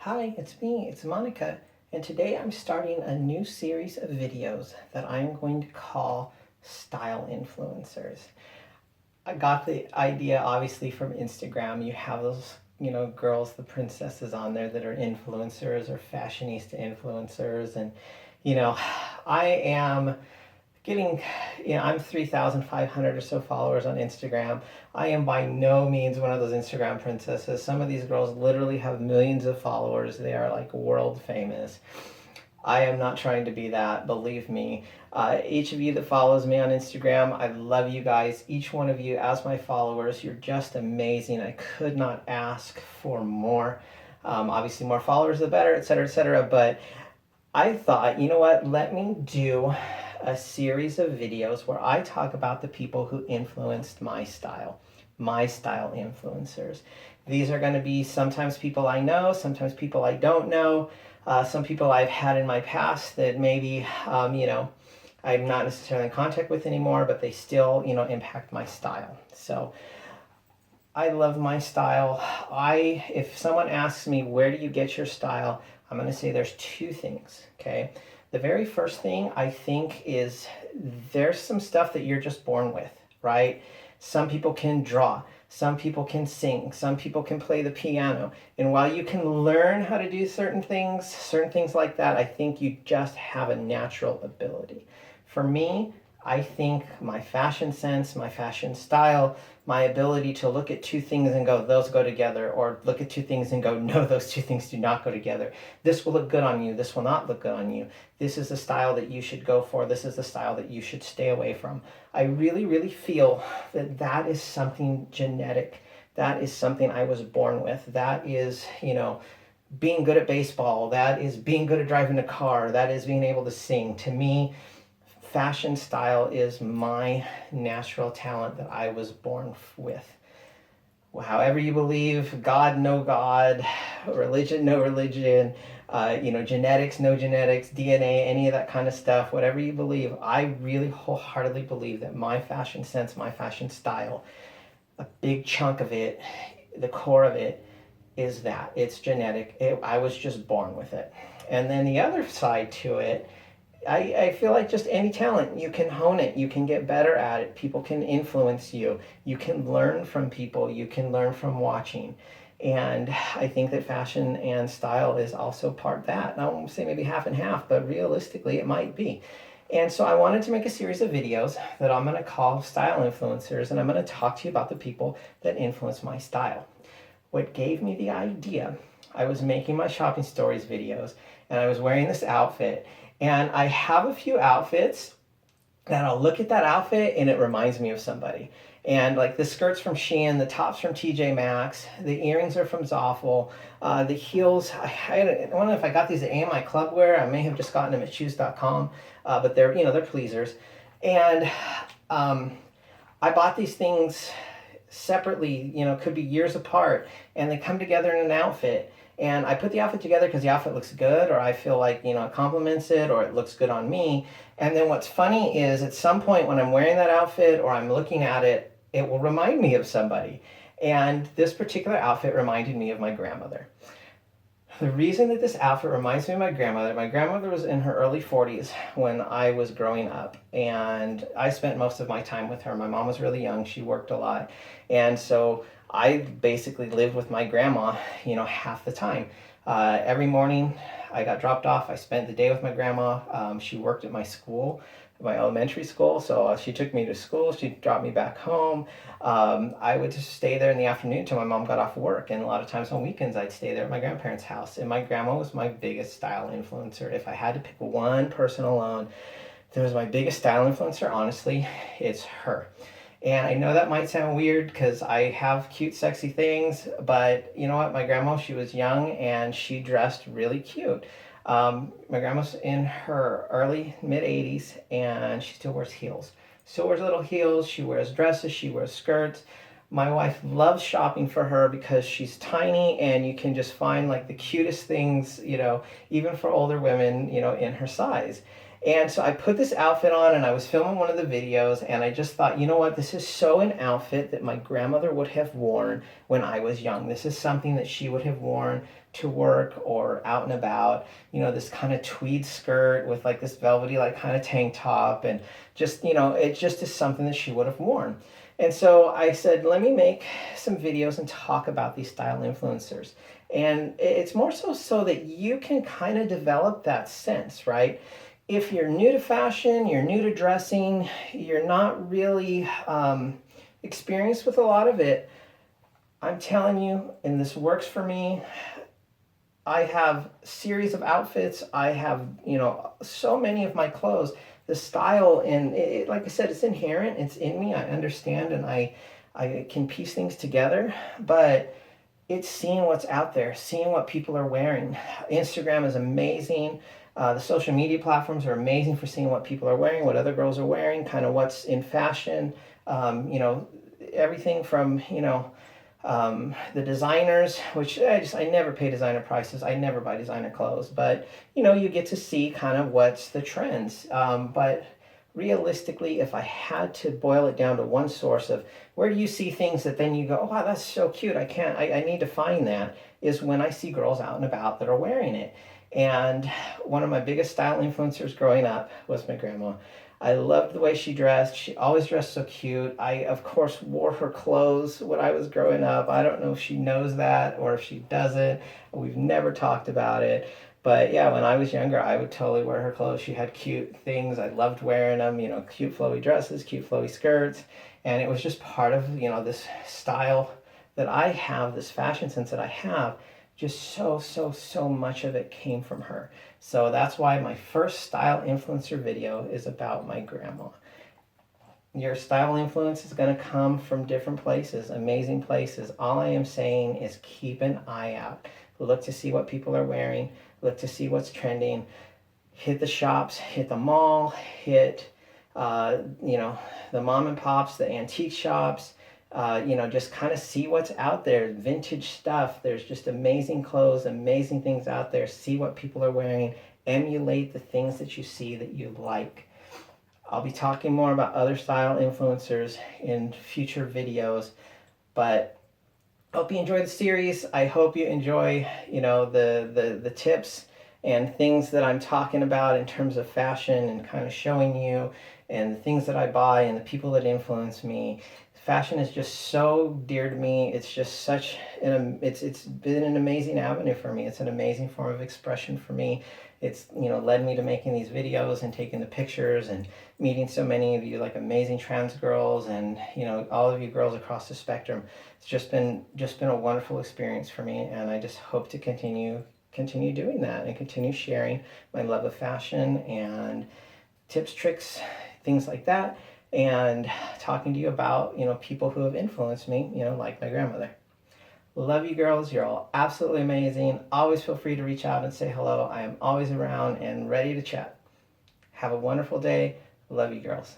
Hi, it's me, it's Monica, and today I'm starting a new series of videos that I'm going to call Style Influencers. I got the idea obviously from Instagram. You have those, girls, the princesses on there that are influencers or fashionista influencers, and you know, I am getting, I'm 3,500 or so followers on Instagram. I am by no means one of those Instagram princesses. Some of these girls literally have millions of followers. They are like world famous. I am not trying to be that, believe me. Each of you that follows me on Instagram, I love you guys. Each one of you as my followers, you're just amazing. I could not ask for more. Obviously, more followers, the better, etc., etc. But I thought, you know what, let me do a series of videos where I talk about the people who influenced my style influencers. These are going to be sometimes people I know, sometimes people I don't know, some people I've had in my past that maybe, I'm not necessarily in contact with anymore, but they still, impact my style. So I love my style. If someone asks me, where do you get your style? I'm going to say there's two things, okay? The very first thing I think is there's some stuff that you're just born with, right? Some people can draw, some people can sing, some people can play the piano. And while you can learn how to do certain things like that, I think you just have a natural ability. For me, I think my fashion sense, my fashion style, my ability to look at two things and go, those go together, or look at two things and go, no, those two things do not go together. This will look good on you. This will not look good on you. This is the style that you should go for. This is the style that you should stay away from. I really, really feel that that is something genetic. That is something I was born with. That is, being good at baseball. That is being good at driving a car. That is being able to sing. To me, fashion style is my natural talent that I was born with. However you believe, God, no God, religion, no religion, genetics, no genetics, DNA, any of that kind of stuff, whatever you believe, I really wholeheartedly believe that my fashion sense, my fashion style, a big chunk of it, the core of it, is that it's genetic. I was just born with it. And then the other side to it, I feel like just any talent, you can hone it, you can get better at it, people can influence you, you can learn from people, you can learn from watching. And I think that fashion and style is also part of that. And I won't say maybe half and half, but realistically it might be. And so I wanted to make a series of videos that I'm going to call Style Influencers, and I'm going to talk to you about the people that influence my style. What gave me the idea, I was making my shopping stories videos, and I was wearing this outfit, and I have a few outfits that I'll look at that outfit and it reminds me of somebody. And like the skirt's from Shein, the top's from TJ Maxx, the earrings are from Zoffel, the heels, I don't know if I got these at AMI Clubwear. I may have just gotten them at shoes.com, but they're pleasers. And I bought these things separately, could be years apart, and they come together in an outfit. And I put the outfit together because the outfit looks good, or I feel like, it complements it, or it looks good on me. And then what's funny is at some point when I'm wearing that outfit or I'm looking at it, it will remind me of somebody. And this particular outfit reminded me of my grandmother. The reason that this outfit reminds me of my grandmother was in her early 40s when I was growing up, and I spent most of my time with her. My mom was really young, she worked a lot, and so I basically lived with my grandma, half the time. Every morning I got dropped off, I spent the day with my grandma. She worked at my school, my elementary school, so she took me to school, she dropped me back home. I would just stay there in the afternoon until my mom got off work, and a lot of times on weekends I'd stay there at my grandparents' house. And my grandma was my biggest style influencer. If I had to pick one person alone that was my biggest style influencer, honestly, it's her. And I know that might sound weird because I have cute, sexy things, but you know what? My grandma, she was young and she dressed really cute. My grandma's in her early mid 80s and she still wears heels. Still wears little heels. She wears dresses. She wears skirts. My wife loves shopping for her because she's tiny and you can just find like the cutest things, even for older women, in her size. And so I put this outfit on and I was filming one of the videos and I just thought, you know what, this is so an outfit that my grandmother would have worn when I was young. This is something that she would have worn to work or out and about, you know, this kind of tweed skirt with like this velvety like kind of tank top, and just, you know, it just is something that she would have worn. And so I said, let me make some videos and talk about these style influencers. And it's more so that you can kind of develop that sense, right? If you're new to fashion, you're new to dressing, you're not really experienced with a lot of it, I'm telling you, and this works for me, I have a series of outfits. I have, you know, so many of my clothes, the style, and like I said, it's inherent. It's in me. I understand, and I can piece things together. But it's seeing what's out there, seeing what people are wearing. Instagram is amazing. The social media platforms are amazing for seeing what people are wearing, what other girls are wearing, kind of what's in fashion. You know, everything from, you know, the designers, which I never pay designer prices. I never buy designer clothes, but you know, you get to see kind of what's the trends. But realistically, if I had to boil it down to one source of where do you see things that then you go, oh wow, that's so cute, I need to find that, is when I see girls out and about that are wearing it. And one of my biggest style influencers growing up was my grandma. I loved the way she dressed. She always dressed so cute. I, of course, wore her clothes when I was growing up. I don't know if she knows that or if she doesn't. We've never talked about it. But yeah, when I was younger, I would totally wear her clothes. She had cute things. I loved wearing them, you know, cute flowy dresses, cute flowy skirts. And it was just part of, you know, this style that I have, this fashion sense that I have. Just so much of it came from her. So that's why my first style influencer video is about my grandma. Your style influence is going to come from different places, amazing places. All I am saying is keep an eye out. Look to see what people are wearing. Look to see what's trending. Hit the shops, hit the mall, hit, you know, the mom and pops, the antique shops. You know, just kind of see what's out there. Vintage stuff. There's just amazing clothes, amazing things out there. See what people are wearing. Emulate the things that you see that you like. I'll be talking more about other style influencers in future videos, but I hope you enjoy the series. I hope you enjoy, you know, the tips and things that I'm talking about in terms of fashion and kind of showing you, and the things that I buy and the people that influence me. Fashion is just so dear to me. It's just such it's been an amazing avenue for me. It's an amazing form of expression for me. It's, you know, led me to making these videos and taking the pictures and meeting so many of you like amazing trans girls, and you know, all of you girls across the spectrum. It's just been a wonderful experience for me, and I just hope to continue doing that and continue sharing my love of fashion and tips, tricks, things like that, and talking to you about, you know, people who have influenced me, you know, like my grandmother. Love you girls. You're all absolutely amazing. Always feel free to reach out and say hello. I am always around and ready to chat. Have a wonderful day. Love you girls.